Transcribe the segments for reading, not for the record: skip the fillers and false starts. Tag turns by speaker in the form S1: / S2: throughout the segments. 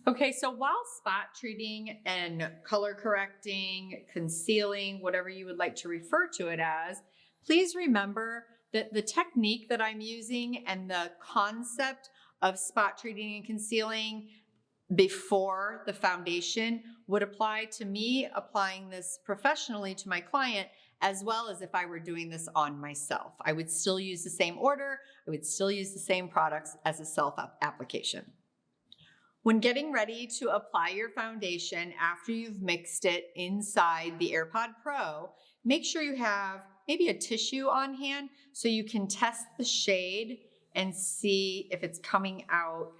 S1: Okay, so while spot treating and color correcting, concealing, whatever you would like to refer to it as, please remember that the technique that I'm using and the concept of spot treating and concealing before the foundation would apply to me applying this professionally to my client, as well as if I were doing this on myself. I would still use the same order. I would still use the same products as a self application. When getting ready to apply your foundation after you've mixed it inside the Airpod Pro, make sure you have maybe a tissue on hand so you can test the shade and see if it's coming out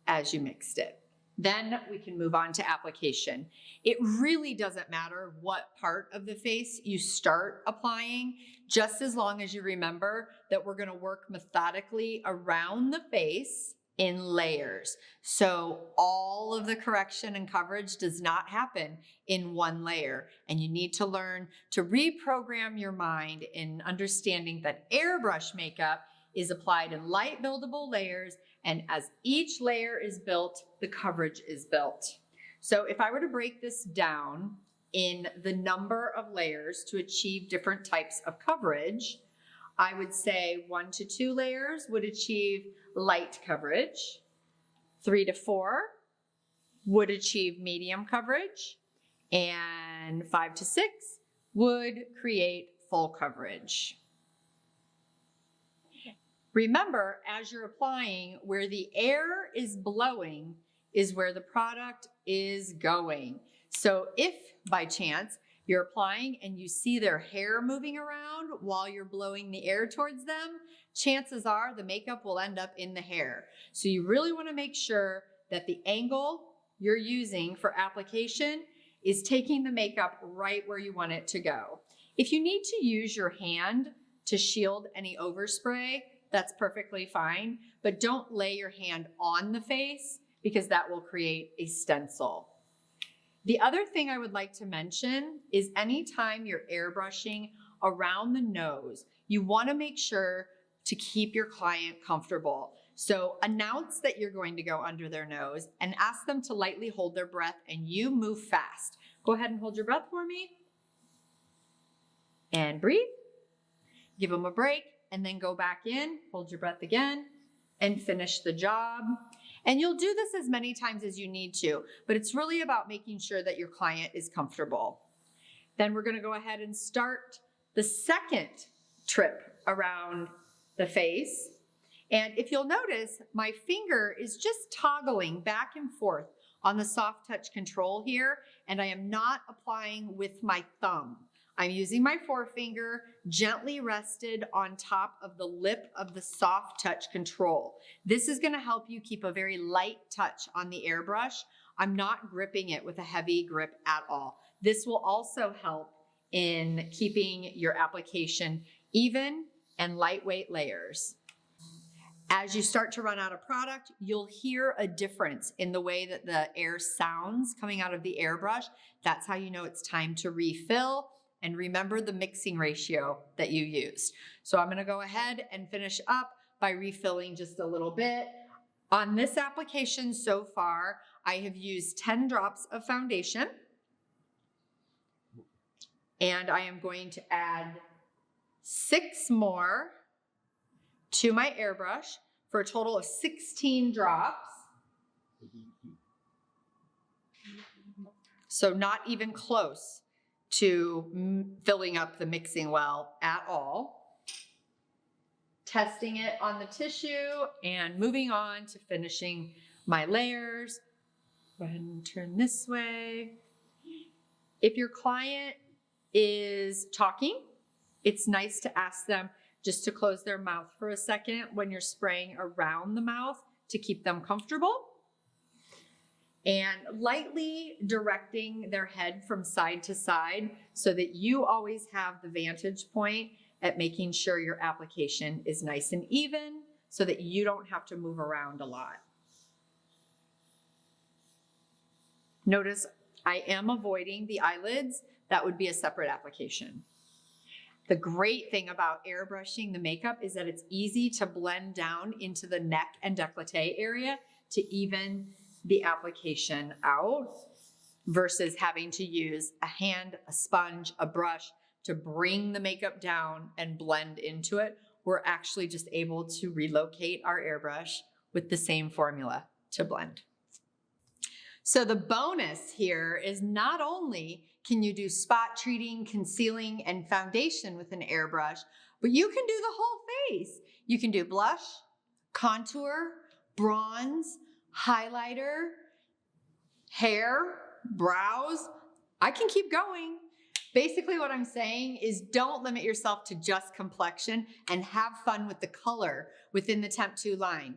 S1: as you mixed it. Then we can move on to application. It really doesn't matter what part of the face you start applying, just as long as you remember that we're going to work methodically around the face in layers. So all of the correction and coverage does not happen in one layer. And you need to learn to reprogram your mind in understanding that airbrush makeup is applied in light buildable layers. And as each layer is built, the coverage is built. So if I were to break this down in the number of layers to achieve different types of coverage, I would say 1 to 2 layers would achieve light coverage. 3 to 4 would achieve medium coverage. And 5 to 6 would create full coverage. Remember, as you're applying, where the air is blowing is where the product is going. So if by chance you're applying and you see their hair moving around while you're blowing the air towards them, chances are the makeup will end up in the hair. So you really want to make sure that the angle you're using for application is taking the makeup right where you want it to go. If you need to use your hand to shield any overspray, that's perfectly fine, but don't lay your hand on the face because that will create a stencil. The other thing I would like to mention is anytime you're airbrushing around the nose, you want to make sure to keep your client comfortable. So announce that you're going to go under their nose and ask them to lightly hold their breath and you move fast. Go ahead and hold your breath for me. And breathe. Give them a break and then go back in, hold your breath again and finish the job. And you'll do this as many times as you need to, but it's really about making sure that your client is comfortable. Then we're going to go ahead and start the second trip around the face. And if you'll notice, my finger is just toggling back and forth on the soft touch control here, and I am not applying with my thumb. I'm using my forefinger gently rested on top of the lip of the soft touch control. This is going to help you keep a very light touch on the airbrush. I'm not gripping it with a heavy grip at all. This will also help in keeping your application even and lightweight layers. As you start to run out of product, you'll hear a difference in the way that the air sounds coming out of the airbrush. That's how you know it's time to refill. And remember the mixing ratio that you used. So I'm gonna go ahead and finish up by refilling just a little bit. On this application so far, I have used 10 drops of foundation. And I am going to add 6 more to my airbrush for a total of 16 drops. So not even close to filling up the mixing well at all. Testing it on the tissue and moving on to finishing my layers. Go ahead and turn this way. If your client is talking, it's nice to ask them just to close their mouth for a second when you're spraying around the mouth to keep them comfortable. And lightly directing their head from side to side so that you always have the vantage point at making sure your application is nice and even so that you don't have to move around a lot. Notice I am avoiding the eyelids. That would be a separate application. The great thing about airbrushing the makeup is that it's easy to blend down into the neck and décolleté area to even the application out versus having to use a hand, a sponge, a brush to bring the makeup down and blend into it. We're actually just able to relocate our airbrush with the same formula to blend. So the bonus here is not only can you do spot treating, concealing, and foundation with an airbrush, but you can do the whole face. You can do blush, contour, bronze, highlighter, hair, brows. I can keep going. Basically what I'm saying is don't limit yourself to just complexion and have fun with the color within the TEMPTU line.